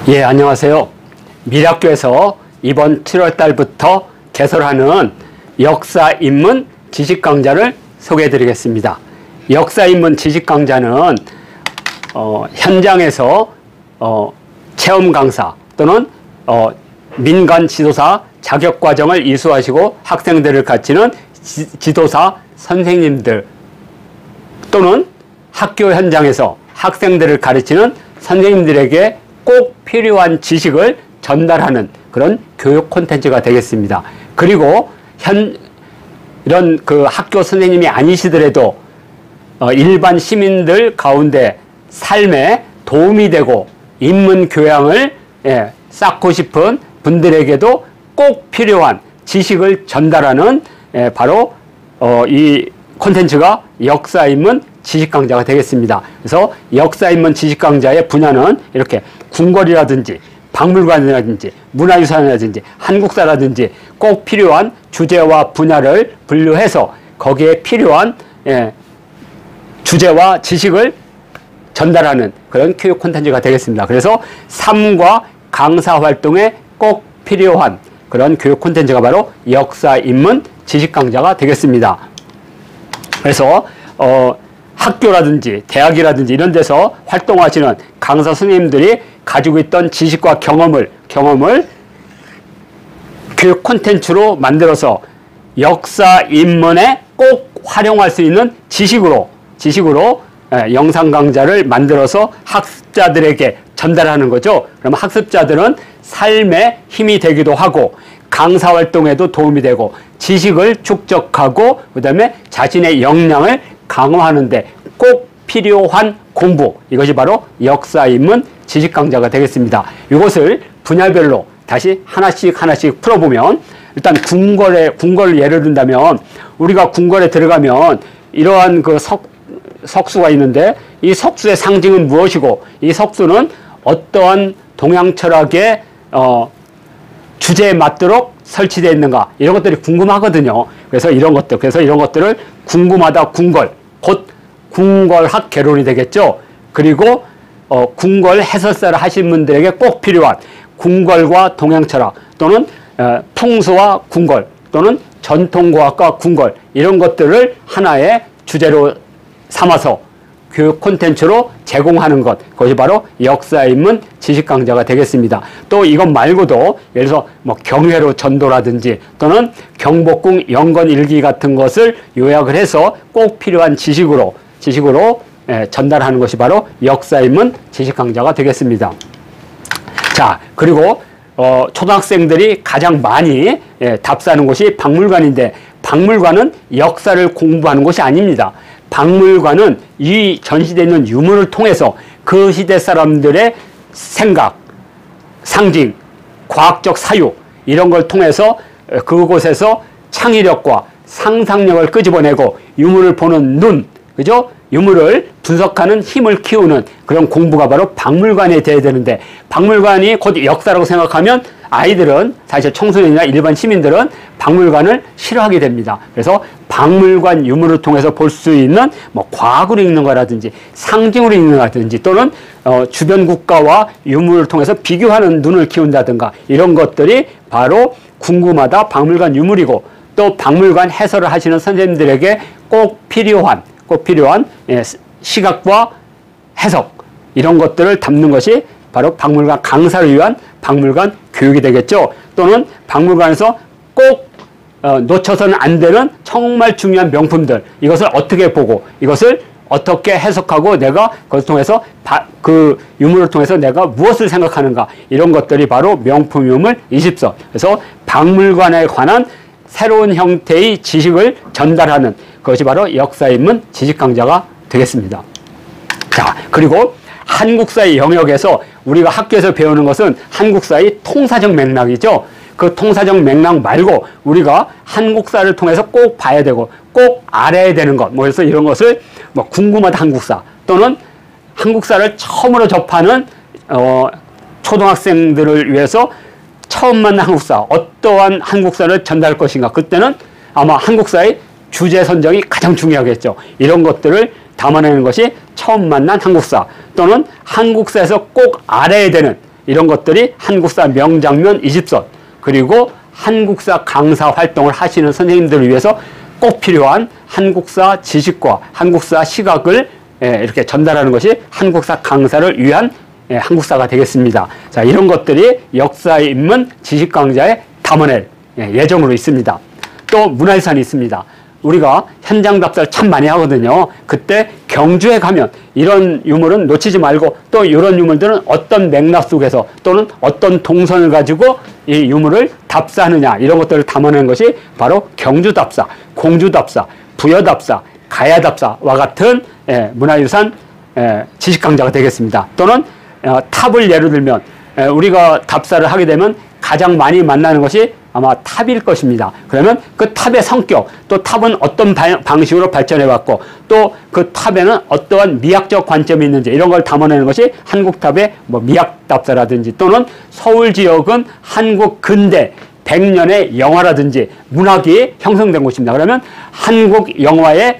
예, 안녕하세요. 미래학교에서 이번 7월 달부터 개설하는 역사인문 지식강좌를 소개해 드리겠습니다. 역사인문 지식강좌는 현장에서 체험 강사 또는 민간 지도사 자격과정을 이수하시고 학생들을 가르치는 지도사 선생님들 또는 학교 현장에서 학생들을 가르치는 선생님들에게 꼭 필요한 지식을 전달하는 그런 교육 콘텐츠가 되겠습니다. 그리고 이런 학교 선생님이 아니시더라도 일반 시민들 가운데 삶에 도움이 되고 인문 교양을 쌓고 싶은 분들에게도 꼭 필요한 지식을 전달하는 바로 이 콘텐츠가 역사인문 지식강좌가 되겠습니다. 그래서 역사인문 지식강좌의 분야는 이렇게 궁궐이라든지 박물관이라든지 문화유산이라든지 한국사라든지 꼭 필요한 주제와 분야를 분류해서 거기에 필요한 주제와 지식을 전달하는 그런 교육 콘텐츠가 되겠습니다. 그래서 삶과 강사 활동에 꼭 필요한 그런 교육 콘텐츠가 바로 역사인문 지식강좌가 되겠습니다. 그래서 학교라든지 대학이라든지 이런 데서 활동하시는 강사 선생님들이 가지고 있던 지식과 경험을 교육 콘텐츠로 만들어서 역사인문에 꼭 활용할 수 있는 지식으로 영상 강좌를 만들어서 학습자들에게 전달하는 거죠. 그러면 학습자들은 삶에 힘이 되기도 하고 강사 활동에도 도움이 되고 지식을 축적하고 그 다음에 자신의 역량을 강화하는데 꼭 필요한 공부, 이것이 바로 역사인문 지식강좌가 되겠습니다. 이것을 분야별로 다시 하나씩 풀어보면, 일단 궁궐을 예를 든다면 우리가 궁궐에 들어가면 이러한 석수가 있는데 이 석수의 상징은 무엇이고 이 석수는 어떠한 동양 철학의 주제에 맞도록 설치되어 있는가, 이런 것들이 궁금하거든요. 그래서 이런 것들을 궁금하다 궁궐, 곧 궁궐학 개론이 되겠죠. 그리고 궁궐 해설사를 하신 분들에게 꼭 필요한 궁궐과 동양 철학 또는 풍수와 궁궐 또는 전통과학과 궁궐, 이런 것들을 하나의 주제로 삼아서 교육 콘텐츠로 제공하는 것, 그것이 바로 역사인문 지식강좌가 되겠습니다. 또 이것 말고도 예를 들어서 경회로 전도라든지 또는 경복궁 영건일기 같은 것을 요약을 해서 꼭 필요한 지식으로 전달하는 것이 바로 역사인문 지식강좌가 되겠습니다. 자, 그리고 초등학생들이 가장 많이 답사하는 곳이 박물관인데, 박물관은 역사를 공부하는 곳이 아닙니다. 박물관은 이 전시되어 있는 유물을 통해서 그 시대 사람들의 생각, 상징, 과학적 사유, 이런 걸 통해서 그곳에서 창의력과 상상력을 끄집어내고 유물을 보는 눈, 그죠? 유물을 분석하는 힘을 키우는 그런 공부가 바로 박물관에 돼야 되는데, 박물관이 곧 역사라고 생각하면 아이들은, 사실 청소년이나 일반 시민들은 박물관을 싫어하게 됩니다. 그래서 박물관 유물을 통해서 볼 수 있는 과학으로 읽는 거라든지 상징으로 읽는 거라든지 또는 주변 국가와 유물을 통해서 비교하는 눈을 키운다든가, 이런 것들이 바로 궁금하다 박물관 유물이고, 또 박물관 해설을 하시는 선생님들에게 꼭 필요한 시각과 해석, 이런 것들을 담는 것이 바로 박물관 강사를 위한 박물관 교육이 되겠죠. 또는 박물관에서 꼭 놓쳐서는 안 되는 정말 중요한 명품들, 이것을 어떻게 보고 이것을 어떻게 해석하고 내가 그것을 통해서 그 유물을 통해서 내가 무엇을 생각하는가, 이런 것들이 바로 명품 유물 20서. 그래서 박물관에 관한 새로운 형태의 지식을 전달하는 그것이 바로 역사인문 지식강좌가 되겠습니다. 자, 그리고 한국사의 영역에서 우리가 학교에서 배우는 것은 한국사의 통사적 맥락이죠. 그 통사적 맥락 말고 우리가 한국사를 통해서 꼭 봐야 되고 꼭 알아야 되는 것, 그래서 이런 것을 궁금하다 한국사 또는 한국사를 처음으로 접하는 초등학생들을 위해서 처음 만난 한국사, 어떠한 한국사를 전달할 것인가, 그때는 아마 한국사의 주제 선정이 가장 중요하겠죠. 이런 것들을 담아내는 것이 처음 만난 한국사 또는 한국사에서 꼭 알아야 되는 이런 것들이 한국사 명장면 20선, 그리고 한국사 강사 활동을 하시는 선생님들을 위해서 꼭 필요한 한국사 지식과 한국사 시각을 이렇게 전달하는 것이 한국사 강사를 위한 한국사가 되겠습니다. 자, 이런 것들이 역사에 있는 지식 강좌에 담아낼 예정으로 있습니다. 또 문화유산이 있습니다. 우리가 현장 답사를 참 많이 하거든요. 그때 경주에 가면 이런 유물은 놓치지 말고 또 이런 유물들은 어떤 맥락 속에서 또는 어떤 동선을 가지고 이 유물을 답사하느냐, 이런 것들을 담아내는 것이 바로 경주 답사, 공주 답사, 부여 답사, 가야 답사와 같은 문화유산 지식 강좌가 되겠습니다. 또는 탑을 예로 들면 우리가 답사를 하게 되면 가장 많이 만나는 것이 아마 탑일 것입니다. 그러면 그 탑의 성격, 또 탑은 어떤 방식으로 발전해 왔고, 또 그 탑에는 어떠한 미학적 관점이 있는지, 이런 걸 담아내는 것이 한국탑의 뭐 미학 답사라든지, 또는 서울 지역은 한국 근대 100년의 영화라든지 문학이 형성된 곳입니다. 그러면 한국 영화의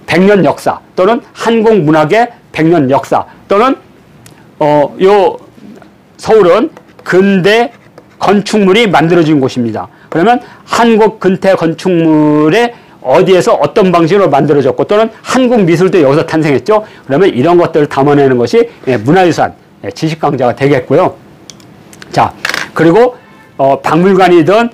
100년 역사, 또는 한국 문학의 100년 역사, 또는 요 서울은 근대 건축물이 만들어진 곳입니다. 그러면 한국 근대 건축물에 어디에서 어떤 방식으로 만들어졌고, 또는 한국 미술도 여기서 탄생했죠. 그러면 이런 것들을 담아내는 것이 문화유산 지식 강좌가 되겠고요. 자, 그리고 박물관이든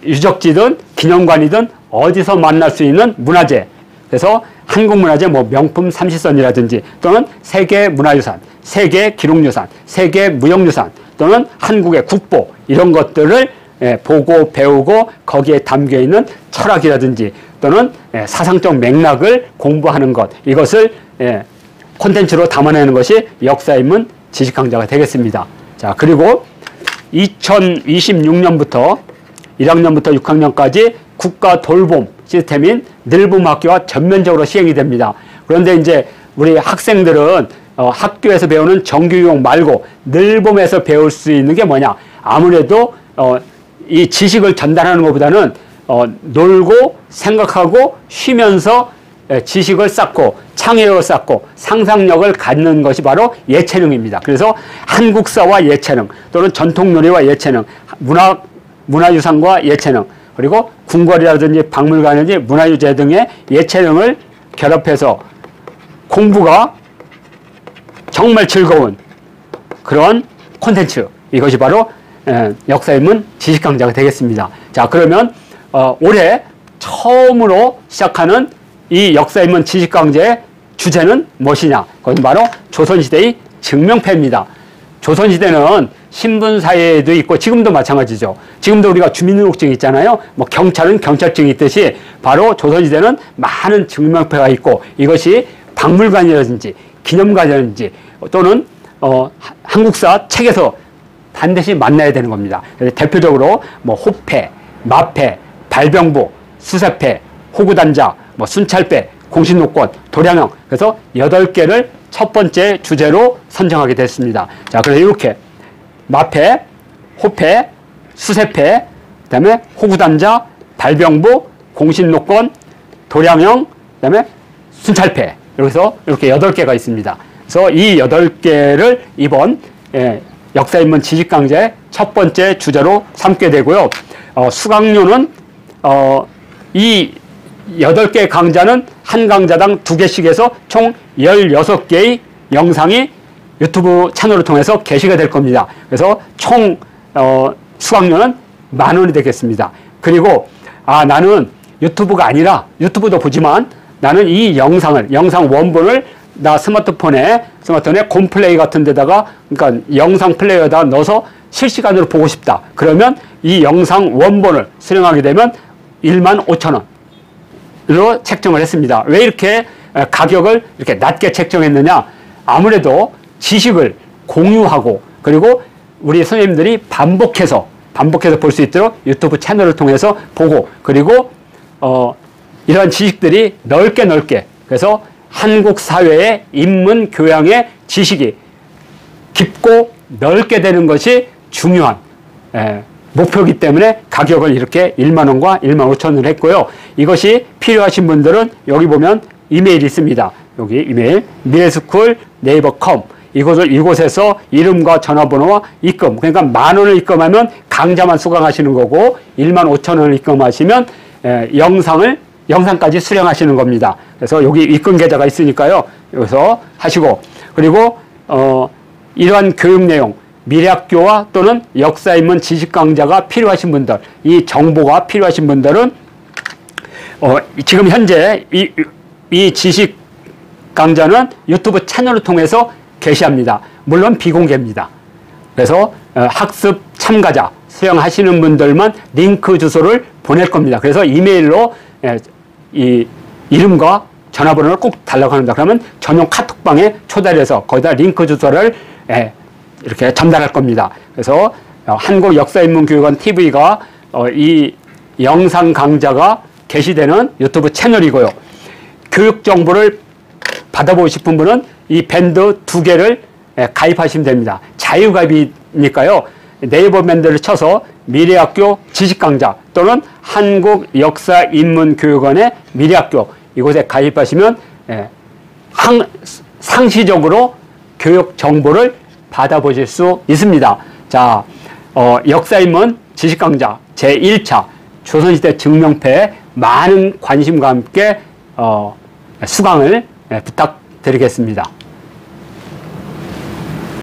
유적지든 기념관이든 어디서 만날 수 있는 문화재, 그래서 한국문화재 뭐 명품 30선이라든지, 또는 세계 문화유산, 세계 기록유산, 세계 무형유산, 또는 한국의 국보, 이런 것들을 보고 배우고 거기에 담겨있는 철학이라든지 또는 사상적 맥락을 공부하는 것, 이것을 콘텐츠로 담아내는 것이 역사인문 지식강좌가 되겠습니다. 자, 그리고 2026년부터 1학년부터 6학년까지 국가 돌봄 시스템인 늘봄학교가 전면적으로 시행이 됩니다. 그런데 이제 우리 학생들은 학교에서 배우는 정규교육 말고 늘봄에서 배울 수 있는 게 뭐냐? 아무래도 이 지식을 전달하는 것보다는 놀고 생각하고 쉬면서 지식을 쌓고 창의력을 쌓고 상상력을 갖는 것이 바로 예체능입니다. 그래서 한국사와 예체능, 또는 전통놀이와 예체능, 문화유산과 예체능, 그리고 궁궐이라든지 박물관이라든지 문화유재 등의 예체능을 결합해서 공부가 정말 즐거운 그런 콘텐츠, 이것이 바로 역사인문 지식강좌가 되겠습니다. 자, 그러면 올해 처음으로 시작하는 이 역사인문 지식강좌의 주제는 무엇이냐? 그것은 바로 조선시대의 증명패입니다. 조선시대는 신분사회도 있고 지금도 마찬가지죠. 지금도 우리가 주민등록증이 있잖아요. 뭐 경찰은 경찰증이 있듯이 바로 조선시대는 많은 증명패가 있고, 이것이 박물관이라든지 기념관이라든지 또는 한국사 책에서 반드시 만나야 되는 겁니다. 대표적으로 뭐 호패, 마패, 발병부, 수세패, 호구단자, 뭐 순찰패, 공신노권, 도량형, 그래서 8개를 첫 번째 주제로 선정하게 됐습니다. 자, 그래서 이렇게 마패, 호패, 수세패, 그다음에 호구단자, 발병부, 공신노권, 도량형, 그다음에 순찰패, 여기서 이렇게 8개가 있습니다. 그래서 이 8개를 이번 역사인문 지식강좌의 첫 번째 주제로 삼게 되고요. 수강료는 이 8개 강좌는 한 강좌당 2개씩 해서 총 16개의 영상이 유튜브 채널을 통해서 게시가 될 겁니다. 그래서 총 수강료는 10,000원이 되겠습니다. 그리고 나는 유튜브가 아니라, 유튜브도 보지만 나는 이 영상 원본을 나 스마트폰에 곰플레이 같은 데다가, 그러니까 영상 플레이어에다 넣어서 실시간으로 보고 싶다. 그러면 이 영상 원본을 수령하게 되면 15,000원으로 책정을 했습니다. 왜 이렇게 가격을 이렇게 낮게 책정했느냐? 아무래도 지식을 공유하고, 그리고 우리 선생님들이 반복해서 볼 수 있도록 유튜브 채널을 통해서 보고, 그리고 이러한 지식들이 넓게, 그래서 한국 사회의 인문 교양의 지식이 깊고 넓게 되는 것이 중요한 목표이기 때문에 가격을 이렇게 10,000원과 15,000원을 했고요. 이것이 필요하신 분들은 여기 보면 이메일이 있습니다. 여기 이메일 미래스쿨 네이버컴, 이곳에서 이름과 전화번호와 입금, 그러니까 10,000원을 입금하면 강좌만 수강하시는 거고 15,000원을 입금하시면 영상까지 수령하시는 겁니다. 그래서 여기 입금 계좌가 있으니까요. 여기서 하시고, 그리고 이러한 교육 내용, 미래학교와 또는 역사인문 지식 강좌가 필요하신 분들, 이 정보가 필요하신 분들은 지금 현재 이 지식 강좌는 유튜브 채널을 통해서 게시합니다. 물론 비공개입니다. 그래서 학습 참가자, 수령하시는 분들만 링크 주소를 보낼 겁니다. 그래서 이메일로 이 이름과 전화번호를 꼭 달라고 합니다. 그러면 전용 카톡방에 초대를 해서 거기다 링크 주소를 이렇게 전달할 겁니다. 그래서 한국역사인문교육원 TV가 이 영상 강좌가 게시되는 유튜브 채널이고요. 교육 정보를 받아보고 싶은 분은 이 밴드 2개를 가입하시면 됩니다. 자유가입이니까요. 네이버 밴드를 쳐서 미래학교 지식강좌 또는 한국역사인문교육원의 미래학교 이곳에 가입하시면 상시적으로 교육 정보를 받아보실 수 있습니다. 자, 역사인문 지식강좌 제1차 조선시대 증명패에 많은 관심과 함께 수강을 부탁드리겠습니다.